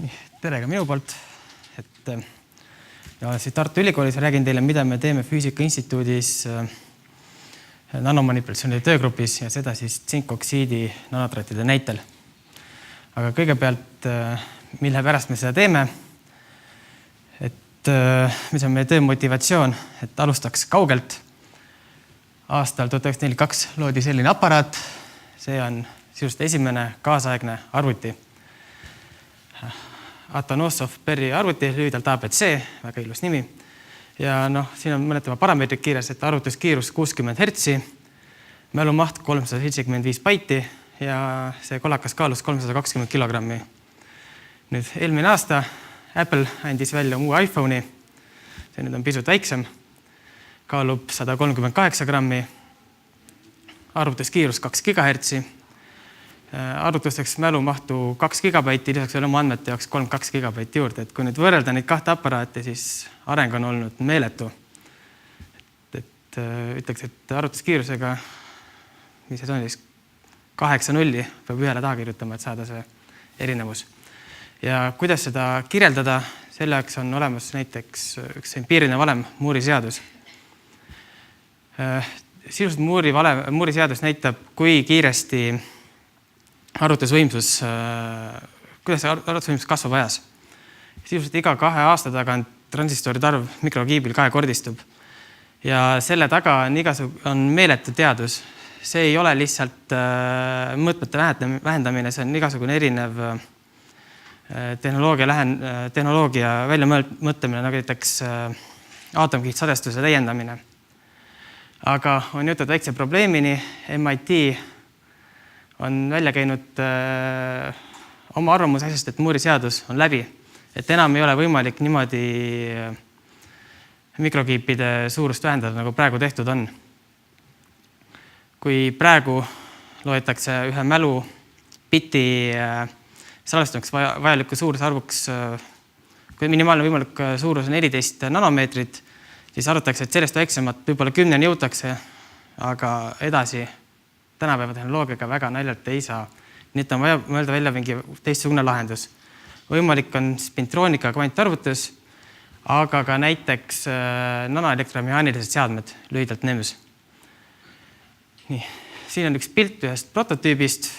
Tere ka minu poolt. Siit Tartu Ülikoolis räägin teile, mida me teeme Füüsika Instituudis nanomanipulatsioonide töögrupis ja seda siis tsinkoksiidi nanotrattide näitel. Aga kõigepealt, mille pärast me seda teeme, mis on meie töö motivatsioon, et alustaks kaugelt. Aastal 1942 loodi selline aparaat. See on sisuliselt esimene kaasaegne arvuti. Atanosov-Berry arvuti, lühidalt ABC, väga ilus nimi. Ja siin on mõned tema parameetrid kiires, et arvutuskiirus 60 Hz, mälumaht 375 baiti ja see kolakas kaalus 320 kilogrammi. Nüüd eelmine aasta Apple andis välja uue iPhone'i, see nüüd on pisut väiksem, kaalub 138 grammi, arvutuskiirus 2 GHz, arvutusteks mälumahtu 2 gigabaiti, lisaks veel oma andmete jaoks 32 gigabaiti juurde. Et kui nüüd võrrelda neid kahte aparaati, siis areng on olnud meeletu. Ütleks, et arvutuskiirusega, mis see on siis 8-0, peab ühele taha kirjutama, et saada see erinevus. Ja kuidas seda kirjeldada, selleks on olemas näiteks üks empiiriline valem, Moore'i seadus. Sisuliselt Moore'i seadus näitab, kui kiiresti arvutusvõimsus kasvab ajas. Sisuliselt iga 2 aasta tagant transistoride arv mikrokiibil kahekordistub. Ja selle taga on meeletu teadus. See ei ole lihtsalt mõõtmete vähendamine, see on igasugune erinev tehnoloogia väljamõtlemine, nagu näiteks aatomkihtsadestuse täiendamine. Aga on jõutud väikse probleemini. MIT on välja käinud oma arvamuse asjast, et Moore'i seadus on läbi. Et enam ei ole võimalik niimoodi mikrokiipide suurust vähendada, nagu praegu tehtud on. Kui praegu loetakse ühe mälu biti salvestamiseks vajaliku suuruse arvuks, kui minimaalne võimalik suurus on 14 nanomeetrit, siis arvatakse, et sellest väiksemat võib-olla 10 jõutakse, aga edasi tänapäeva tehnoloogiaga väga naljalt ei saa. Nii et on vaja mõelda välja mingi teistsugune lahendus. Võimalik on spintroonika kvantarvutus, aga ka näiteks nanoelektromehaanilised seadmed, lühidalt NEMS. Nii. Siin on üks pilt ühest prototüübist,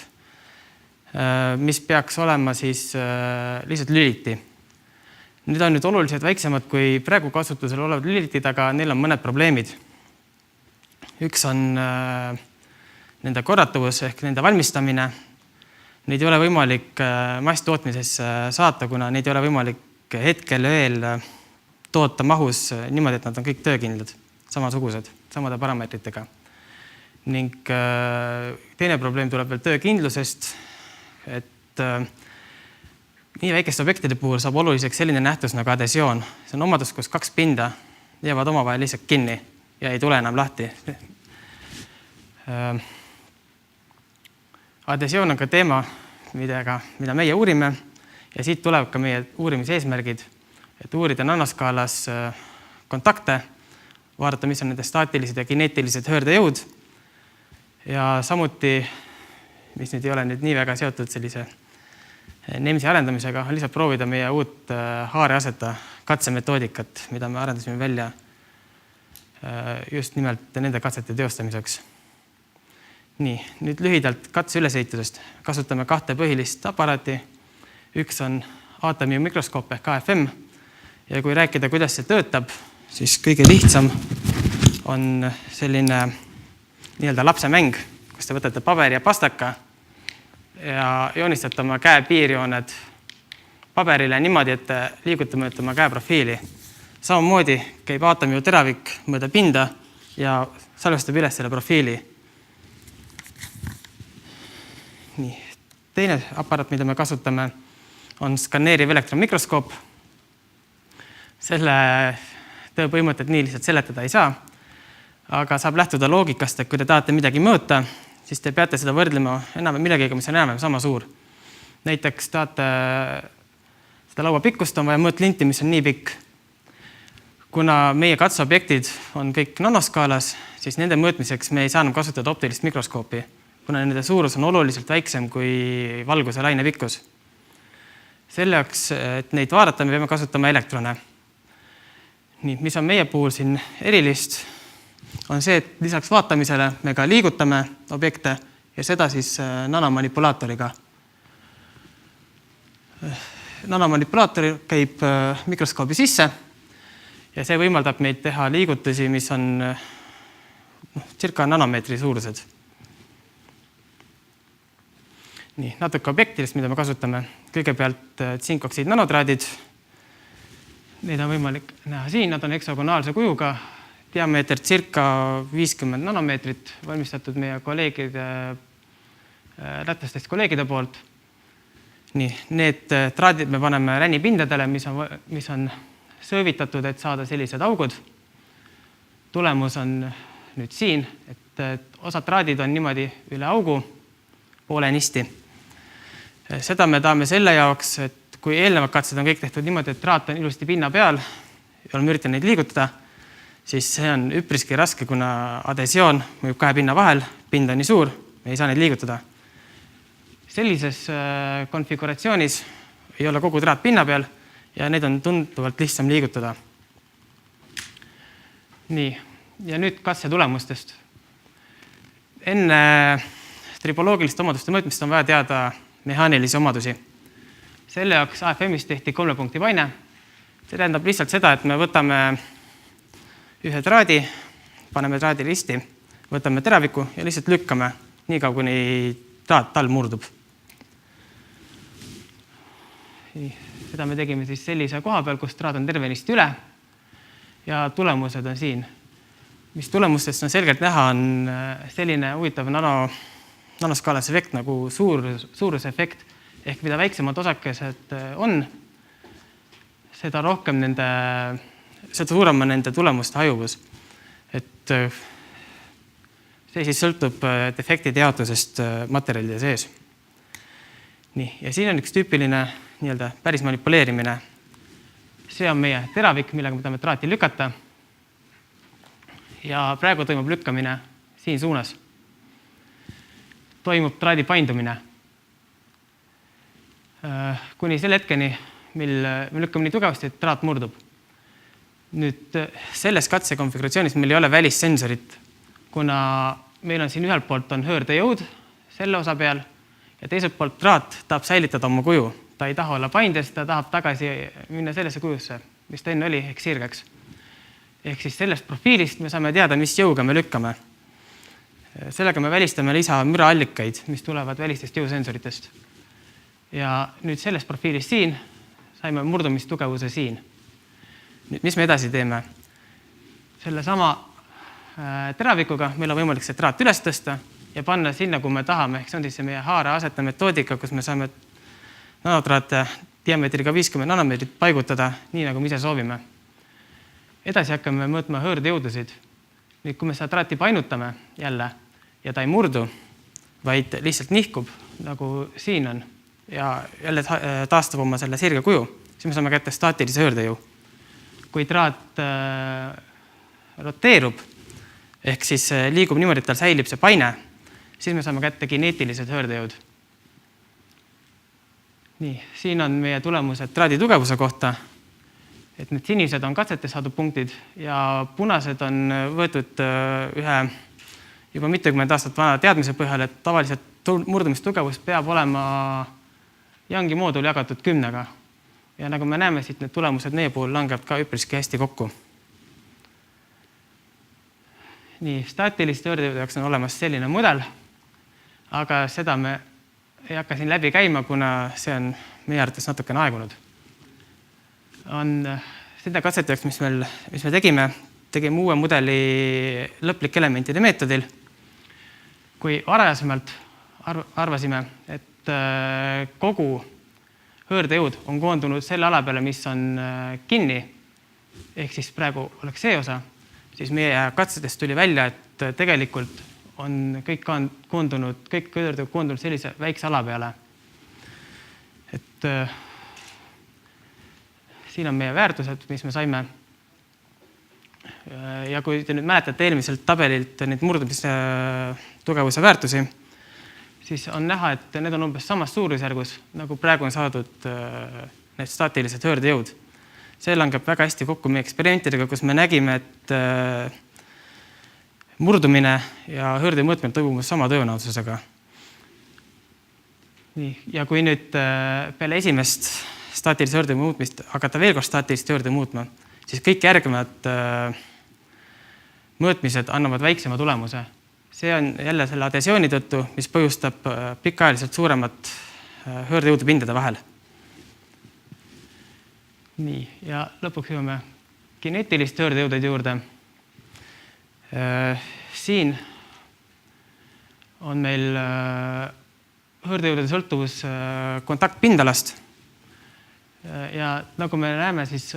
mis peaks olema siis lihtsalt lüliti. Need on nüüd oluliselt väiksemad kui praegu kasutusel olevad lülitid, aga neil on mõned probleemid. Üks on nende korratavus ehk nende valmistamine. Neid ei ole võimalik masstootmisesse saata, kuna neid ei ole võimalik hetkel veel toota mahus niimoodi, et nad on kõik töökindlad, samasugused, samade parameetritega. Ning teine probleem tuleb veel töökindlusest, et nii väikeste objektide puhul saab oluliseks selline nähtus nagu adhesioon. See on omadus, kus 2 pinda jäävad omavahel lihtsalt kinni ja ei tule enam lahti. Adhesioon on ka teema, mida meie uurime ja siit tuleb ka meie uurimise eesmärgid, et uurida nanoskaalas kontakte, vaadata, mis on nende staatilised ja kineetilised höördejõud ja samuti, mis nüüd ei ole nüüd nii väga seotud sellise NEMS-i arendamisega, on lihtsalt proovida meie uut haareaseta katsemetoodikat, mida me arendasime välja just nimelt nende katsete teostamiseks. Nii, nüüd lühidalt katse ülesehitusest. Kasutame 2 põhilist aparaati. Üks on aatomimikroskoop ehk AFM ja kui rääkida, kuidas see töötab, siis kõige lihtsam on selline nii-öelda lapsemäng, kus te võtate paberi ja pastaka ja joonistate oma käe piirjooned paberile niimoodi, et liigute mööda oma käe profiili. Samamoodi käib aatomioteravik mööda pinda ja salvestab üles selle profiili. Nii. Teine aparaat, mida me kasutame, on skaneeriv elektronmikroskoop. Selle töö põhimõtted nii lihtsalt seletada ei saa, aga saab lähtuda loogikast, et kui te tahate midagi mõõta, siis te peate seda võrdlema millegiga, mis on enam sama suur. Näiteks tahate seda laua pikkust, on vaja mõõtlinti, mis on nii pikk. Kuna meie katseobjektid on kõik nanoskaalas, siis nende mõõtmiseks me ei saanud kasutada optilist mikroskoopi, kuna nende suurus on oluliselt väiksem kui valguse laine pikkus. Selle jaoks, et neid vaadata, me peame kasutama elektrone. Nii, mis on meie puhul siin erilist, on see, et lisaks vaatamisele me ka liigutame objekte ja seda siis nanomanipulaatoriga. Nanomanipulaator käib mikroskoobi sisse ja see võimaldab meid teha liigutusi, mis on circa nanomeetri suurused. Nii, natuke objektidest, mida me kasutame. Kõigepealt tsinkoksiid nanotraadid. Neid on võimalik näha siin, nad on heksagonaalse kujuga, diameeter circa 50 nanomeetrit, valmistatud meie kolleegide, lätlastest kolleegide poolt. Nii, need traadid me paneme rännipindadele, mis on söövitatud, et saada sellised augud. Tulemus on nüüd siin, et osad traadid on niimoodi üle augu poolenisti. Seda me tahame selle jaoks, et kui eelnevad katsed on kõik tehtud niimoodi, et traat on ilusti pinna peal ja oleme üritanud neid liigutada, siis see on üpriski raske, kuna adhesioon mõjub kahe pinna vahel, pind on nii suur, me ei saa neid liigutada. Sellises konfiguratsioonis ei ole kogu traat pinna peal ja need on tunduvalt lihtsam liigutada. Nii, ja nüüd katse tulemustest. Enne triboloogiliste omaduste mõõtmist on vaja teada mehaanilisi omadusi. Selle jaoks AFM-is tehti 3 punkti paine. See tähendab lihtsalt seda, et me võtame ühe traadi, paneme traadi risti, võtame teraviku ja lihtsalt lükkame nii kaua, kuni traat tal murdub. Seda me tegime siis sellise koha peal, kus traat on tervenisti üle ja tulemused on siin. Mis tulemustest on selgelt näha, on selline huvitav nanoskaalas efekt nagu suurusefekt, ehk mida väiksemad osakesed on, seda suurem on nende tulemuste hajuvus. Et see siis sõltub defektide jaotusest materjalide sees. Nii, ja siin on üks tüüpiline päris manipuleerimine. See on meie teravik, millega me tahame traati lükata. Ja praegu toimub lükkamine siin suunas. Toimub traadi paindumine. Kuni selle hetkeni, mil me lükkame nii tugevasti, et traat murdub. Nüüd selles katsekonfiguratsioonis meil ei ole välissensorit, kuna meil on siin ühelt poolt on hõõrdejõud selle osa peal ja teiselt poolt traat tahab säilitada oma kuju. Ta ei taha olla paindes, ta tahab tagasi minna sellesse kujusse, mis ta enne oli, ehk sirgeks. Ehk siis sellest profiilist me saame teada, mis jõuga me lükkame. Sellega me välistame lisamüraallikaid, mis tulevad välistest jõusensoritest. Ja nüüd sellest profiilist siin saime murdumistugevuse siin. Nüüd, mis me edasi teeme? Selle sama teravikuga meil on võimalik see traat üles tõsta ja panna sinna, kui me tahame. Ehk see on siis see meie haare aseta metoodika, kus me saame nanotraate diameetriga 50 nanomeetrit paigutada nii, nagu me ise soovime. Edasi hakkame mõõtma hõõrdejõudusid. Nüüd, kui me seda traati painutame jälle ja ta ei murdu, vaid lihtsalt nihkub, nagu siin on, ja jälle taastab oma selle sirge kuju, siis me saame kätte staatilise hõõrdejõu. Kui traat roteerub, ehk siis liigub niimoodi, et tal säilib see paine, siis me saame kätte kineetilised hõõrdejõud. Nii, siin on meie tulemused traadi tugevuse kohta, et need sinised on katsetes saadud punktid ja punased on võetud ühe juba mitukümmend aastat vana teadmise põhjal, et tavaliselt murdumistugevus peab olema Youngi moodul jagatud 10-ga. Ja nagu me näeme siit, need tulemused meie puhul langevad ka üpriski hästi kokku. Nii, staatiliste hõõrdejõude jaoks on olemas selline mudel, aga seda me ei hakka siin läbi käima, kuna see on meie arvates natukene aegunud. On seda katseteks, mis me tegime uue mudeli lõplike elementide meetodil. Kui varajasemalt arvasime, et kogu hõõrdejõud on koondunud selle ala peale, mis on kinni, ehk siis praegu oleks see osa, siis meie katsetest tuli välja, et tegelikult on kõik koondunud sellise väikse ala peale. Et siin on meie väärtused, mis me saime. Ja kui te nüüd mäletate eelmiselt tabelilt neid murdumise tugevuse väärtusi, siis on näha, et need on umbes samas suurusjärgus, nagu praegu on saadud need staatilised höördejõud. See langeb väga hästi kokku meie eksperimentidega, kus me nägime, et murdumine ja höörde mõõtmine toimub sama tõenäosusega. Nii, ja kui nüüd peale esimest staatilise höörde muutmist hakata veel kord staatilist höörde muutma, siis kõik järgnevad mõõtmised annavad väiksema tulemuse. See on jälle selle adhesiooni tõttu, mis põhjustab pikaajaliselt suuremat höördejõude pindade vahel. Nii, ja lõpuks jõuame kineetilist höördejõudeid juurde. Siin on meil höördejõude sõltuvus kontaktpindalast. Ja nagu me näeme, siis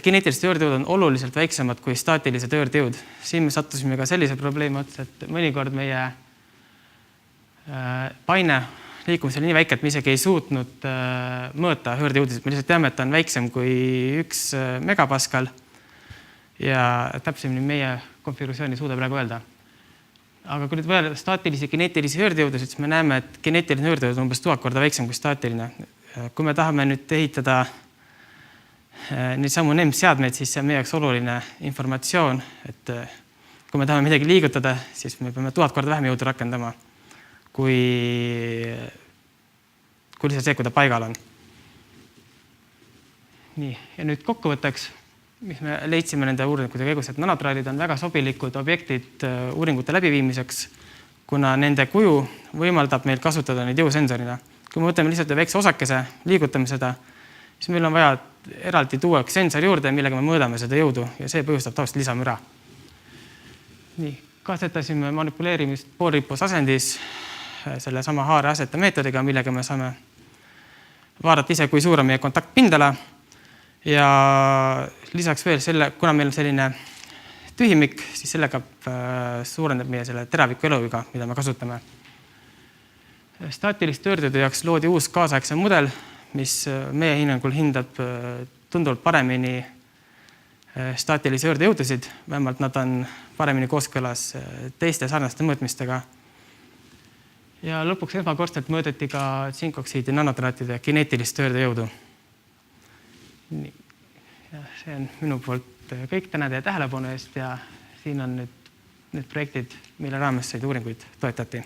kineetilised höördejõud on oluliselt väiksemad kui staatilised höördejõud. Siin me sattusime ka sellise probleemi otsa, et mõnikord meie paine liikumisel nii väike, et me isegi ei suutnud mõõta höördejõudisid. Me lihtsalt teame, et ta on väiksem kui 1 megapaskal ja täpsemini meie konfiguratsiooni suuda praegu öelda. Aga kui nüüd võrrelda staatilisi ja kineetilisi höördejõude, siis me näeme, et kineetiline höördejõud on umbes 1000 korda väiksem kui staatiline. Kui me tahame nüüd ehitada neid samu NEMS-seadmeid, siis see on meie jaoks oluline informatsioon, et kui me tahame midagi liigutada, siis me peame 1000 korda vähem jõudu rakendama, kui lihtsalt see, kui ta paigal on. Nii, ja nüüd kokkuvõtteks, mis me leidsime nende uuringute käigus, et nanotraadid on väga sobilikud objektid uuringute läbiviimiseks, kuna nende kuju võimaldab meil kasutada neid jõusensorina. Kui me võtame lihtsalt väikse osakese, liigutame seda, siis meil on vaja eraldi tuua üks sensor juurde, millega me mõõdame seda jõudu ja see põhjustab tavaliselt lisamüra. Nii, katsetasime manipuleerimist poolripus asendis selle sama haare aseta meetodiga, millega me saame vaadata ise, kui suur on meie kontaktpindala ja lisaks veel selle, kuna meil on selline tühimik, siis sellega suurendab meie selle teraviku eluiga, mida me kasutame. Staatilist höördejõude jaoks loodi uus kaasaegse mudel, mis meie hinnangul hindab tunduvalt paremini staatilisi höördejõudusid, vähemalt nad on paremini kooskõlas teiste sarnaste mõõtmistega. Ja lõpuks esmakordselt mõõdeti ka tsinkoksiidi nanotraatide kineetilist höördejõudu. See on minu poolt kõik, tänan teie tähelepanu eest ja siin on nüüd projektid, mille raames said uuringuid toetati.